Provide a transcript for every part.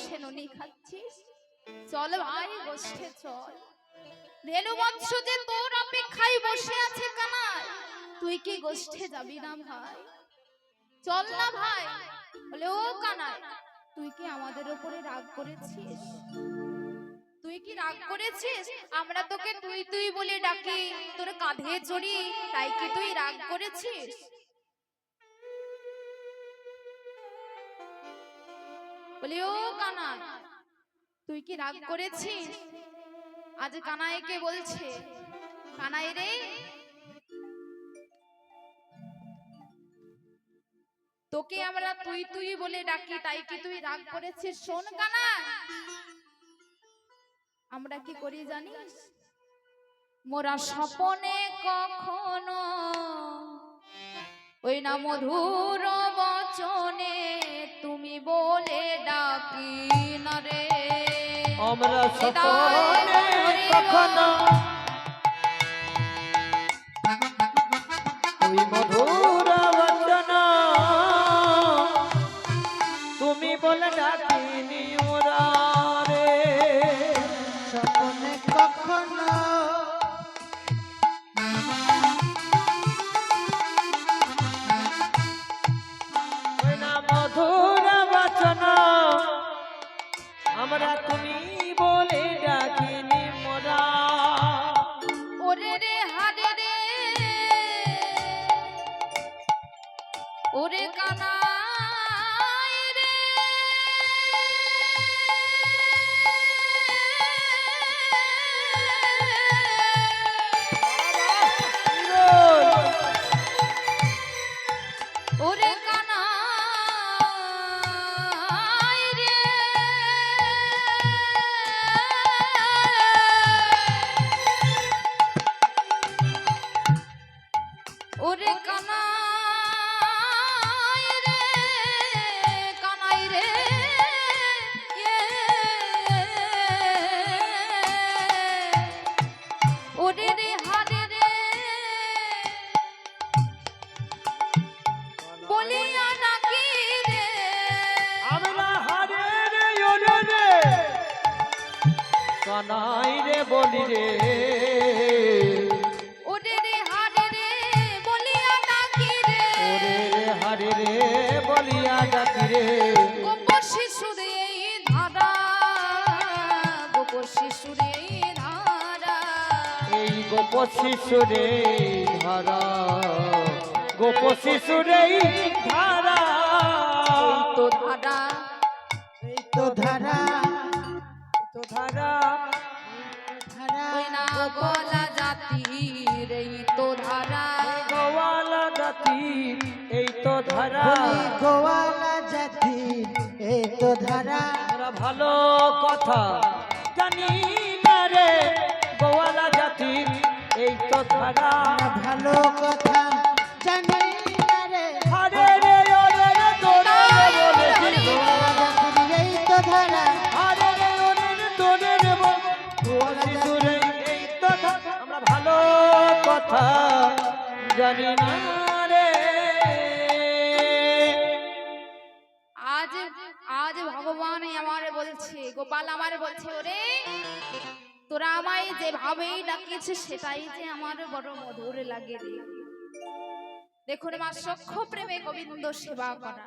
বসে ননি খাচ্ছিস? চল ভাই গোষ্ঠে চল। রেণু বৎস যে তোর অপেক্ষায় বসে আছে কানাই, তুই কি গোষ্ঠে যাবি না ভাই? চল না ভাই। বলে ও কানাই, তুই কি আমাদের উপরে রাগ করেছিস? তুই কি রাগ করেছিস? আমরা তোকে তুই তুই বলে ডাকি, তোর কাঁধে চড়ি, তাই কি তুই রাগ করেছিস? বলি ও কানাই, তুই কি রাগ করেছিস? আজ কানাইকে বলছে, কানাই রে, তোকে আমরা তুই তুই বলে ডাকি, তাই কি তুই রাগ করেছিস? শোন কানাই, আমরা কি করি জানিস? মোরা স্বপনে কখনো ওই না মধুর বচনে তুমি বলে ডাকি না রে। আমরা স্বপনে কখনো ওই মধুর বচন তুমি বলে ডাকিনি মোরা রে। স্বপনে কখনো ওই না মধুর বচন আমরা তুমি বলে ডাকিনি মোরা। ওরে রে হারে রে, ওরে কানাই রে, ওরে কানাই রে, ওরে কানাই রে, কানাই রে, ওরে রে হারে রে, বলিয়া ডাকি রে। আমরা হারে রে ওরে রে কানাই রে বলি রে। ওরে রে হারে রে, বলিয়া ডাকি রে। ওরে রে হারে রে বলিয়া ডাকি রে। গোপর শিশুরে ধারা, গোপর শিশুরে ধারা, এই গোপ শিশুরে ধারা, গোপ শিশুরে ধারা। তো ধারা, এই তো ধারা তো ধারা ধারা ওই না গলা জাতির এই তো ধারা। গোয়ালা জাতি এই তো ধারা। বলি গোয়ালা জাতি এই তো ধারা। আমরা ভালো কথা জানি না রে গোয়ালা জাতি এই তো ধারা। আমরা ভালো কথা জানি না রে হারে রে ওরে রে তোরে রে বলেছি গোয়ালা জাতির এই তো ধারা। হারে রে ওরে রে তোরে রে গোয়ালা শিশুরে এই তো ধারা। আমরা ভালো কথা জানি না রে। আজ আজ ভগবান আমারে বলছে, গোপাল আমারে বলছে, ওরে তোরা আমায় যেভাবেই ডাকিয়েছিস সেটাই যে আমার বড় মধুর লাগে রে। দেখুন মা, সখ্য প্রেমে গোবিন্দ সেবা করা,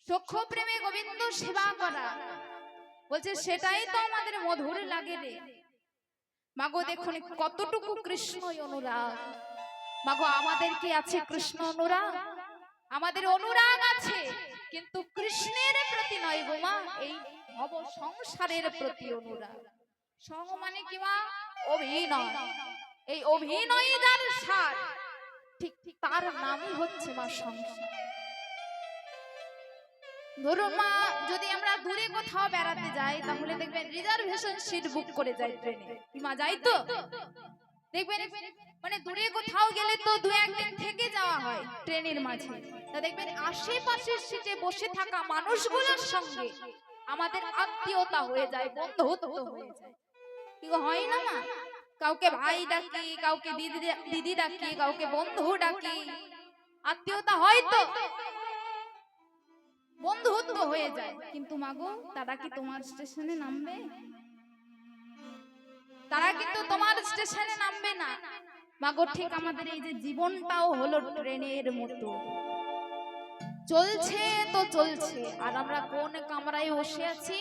সখ্য প্রেমে গোবিন্দ সেবা করা, বলছে সেটাই তো আমাদের মধুর লাগে রে। মাগো দেখুন কতটুকু কৃষ্ণ অনুরাগ। মাগো আমাদের কি আছে কৃষ্ণ অনুরাগ? আমাদের অনুরাগ আছে, কিন্তু কৃষ্ণের প্রতি নয় গো মা, এই ভব সংসারের প্রতি অনুরাগ। সং মানে কি মা? অভিনয়। এই অভিনয় যার সার, ঠিক ঠিক তার নামই হচ্ছে মা সংসার। ধরুন মা, যদি আমরা দূরে কোথাও বেড়াতে যাই তাহলে দেখবেন রিজার্ভেশন সিট বুক করে যাই ট্রেনে। কি মা, যাই তো? দেখবেন মানে দূরে কোথাও গেলে তো দু একদিন থেকে যাওয়া হয় ট্রেনের মাঝে। তা দেখবেন আশেপাশের সিটে বসে থাকা মানুষগুলোর সঙ্গে আমাদের আত্মীয়তা হয়ে যায়, বন্ধুত্ব হয়ে যায়। কি গো, হয় না মা? কাউকে ভাই ডাকি, কাউকে দিদি ডাকি, কাউকে বন্ধু ডাকি, আত্মীয়তা হয় তো। তো হয়ে যায়, কিন্তু মাগো তারা কি তোমার স্টেশনে নামবে? তারা কিন্তু তোমার স্টেশনে নামবে না মাগো। ঠিক আমাদের এই যে জীবনটাও হলো ট্রেনের মতো, চলছে তো চলছে, আর আমরা কোন কামরায় বসে আছি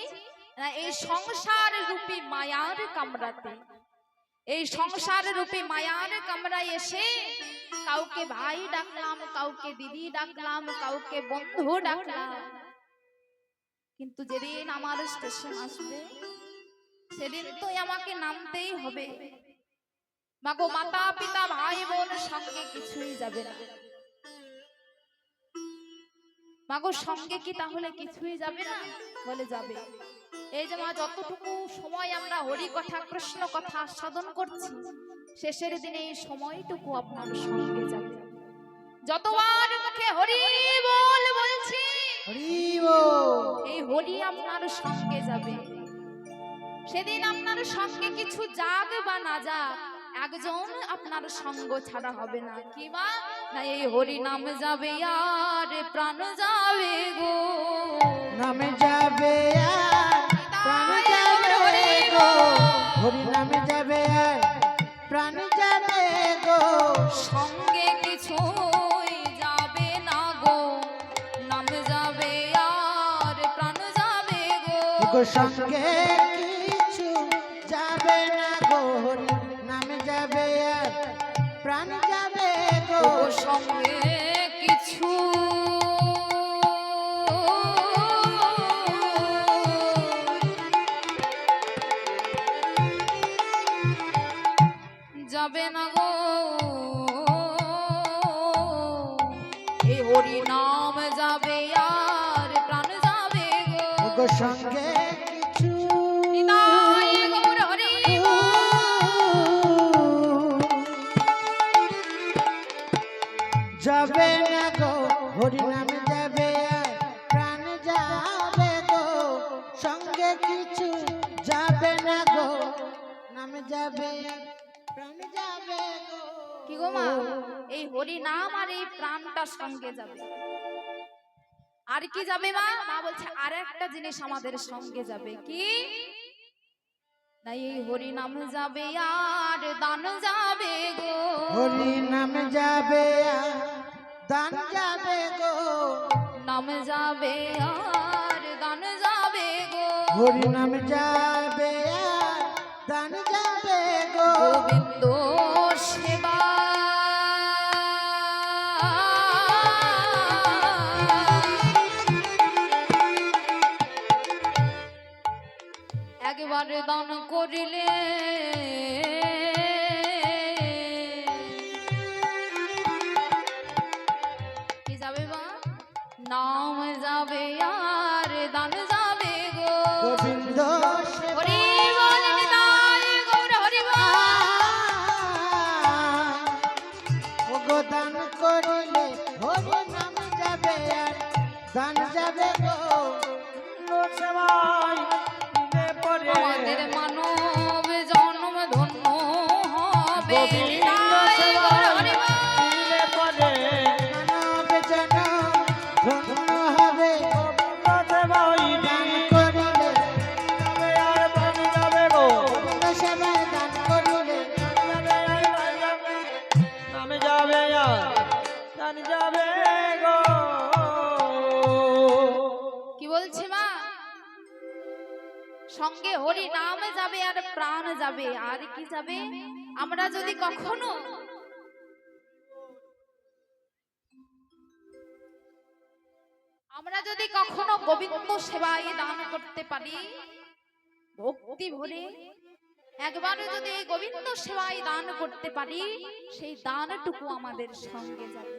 না, এই সংসার রূপী মায়ার কামরাতে। এই সংসার রূপী মায়ার কামরায় এসে কাউকে ভাই ডাকলাম, কাউকে দিদি ডাকলাম, কাউকে বন্ধু ডাকলাম, কিন্তু যেদিন আমার স্টেশন আসবে সেদিন তো আমাকে নামতেই হবে মাগো। মাতা পিতা ভাই বোন সঙ্গে কিছুই যাবে না মাগো। সঙ্গে কি তাহলে কিছুই যাবে না? বলে যাবে। এই যে মা, যতটুকু সময় আমরা হরি কথা কৃষ্ণ কথা আস্বাদন করছি, শেষের দিনে এই সময়টুকু আপনার সঙ্গে যাবে। যতবার মুখে হরি বল বলছি, হরি বল। এই হরি আপনার সঙ্গে যাবে। সেদিন আপনার সঙ্গে কিছু যাক বা না যাক, একজন আপনার সঙ্গ ছাড়া হবে না। কি মা? না এই হরি নাম যাবে আর প্রাণ যাবে গো, নামে যাবে আর প্রাণ যাবে গো, হরি নামে যাবে আর প্রাণ যাবে গো, সঙ্গে কিছুই যাবে না গো, নাম যাবে আর প্রাণ যাবে গো, সঙ্গে কিছু যাবে না গো, হরি নামে যাবে আর প্রাণ যাবে গো, সঙ্গে কিছু যাবে না গো, এই হরি নাম যাবে আর প্রাণ যাবে গো, সঙ্গে কিছু নিতাই গৌর হরি যাবে না গো, হরি নামে যাবে আর প্রাণ যাবে গো, সঙ্গে কিছু যাবে না গো, নামে যাবে আর প্রাণ যাবে গো। কি গো মা, এই হরি নাম আর এই প্রাণটা সঙ্গে যাবে। আর কি যাবে মা? মা বলছে আর একটা জিনিস আমাদের সঙ্গে যাবে। কি না? এই হরি নাম যাবে আর দান যাবে গো, হরি নামে যাবে আর দান যাবে গো, নাম যাবে আর দান যাবে গো, হরি নামে যাবে আর দান যাবে গো, গোবিন্দ সেবা একবারে দান করিলে কি যাবে মা? নাম যাবে আর দান যাবে গো, গোবিন্দ সেবা হরি বল নিতাই গৌর হরি বল। ও গো দান করিলে হরি নাম যাবে আর দান যাবে গো, সেবাই দিলে পরে আমাদের মানব জন্ম ধন্য হবে, গোবিন্দ নিতাই গৌর হরি বল। দিলে পরে মানব জনম ধন্য হবে, গোবিন্দ সেবাই দান করিলে যাবে আর প্রাণ যাবে গো, গোবিন্দ সেবায় দান করিলে নামে যাবে আর প্রাণ যাবে গো। কি বলছে মা? সঙ্গে হরি নাম যাবে আর প্রাণ যাবে। আর কি যাবে? আমরা যদি কখনো গোবিন্দ সেবায় দান করতে পারি ভক্তি ভরে, একবার যদি এই গোবিন্দ সেবায় দান করতে পারি, সেই দানটুকু আমাদের সঙ্গে যাবে।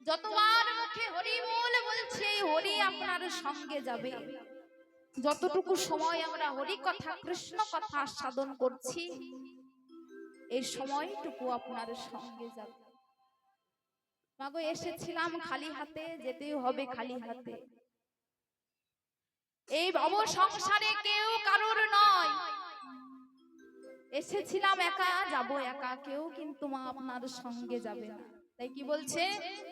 যতবার মুখে হরি বল বলছে, হরি আপনার সঙ্গে যাবে। যতটুকু সময় আমরা হরি কথা কৃষ্ণ কথা সাধন করছি, এই সময়টুকু আপনার সঙ্গে যাবে। মাগো এসেছিলাম খালি হাতে, যেতেও হবে খালি হাতে। এই ভব সংসারে কেউ কারোর নয়, এসেছিলাম একা, যাব একা, কেউ কিন্তু মা আপনার সঙ্গে যাবে না। তাই কি বলছে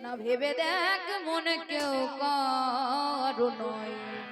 না, ভেবে দেখ মনে কেউ কর আমার নয়।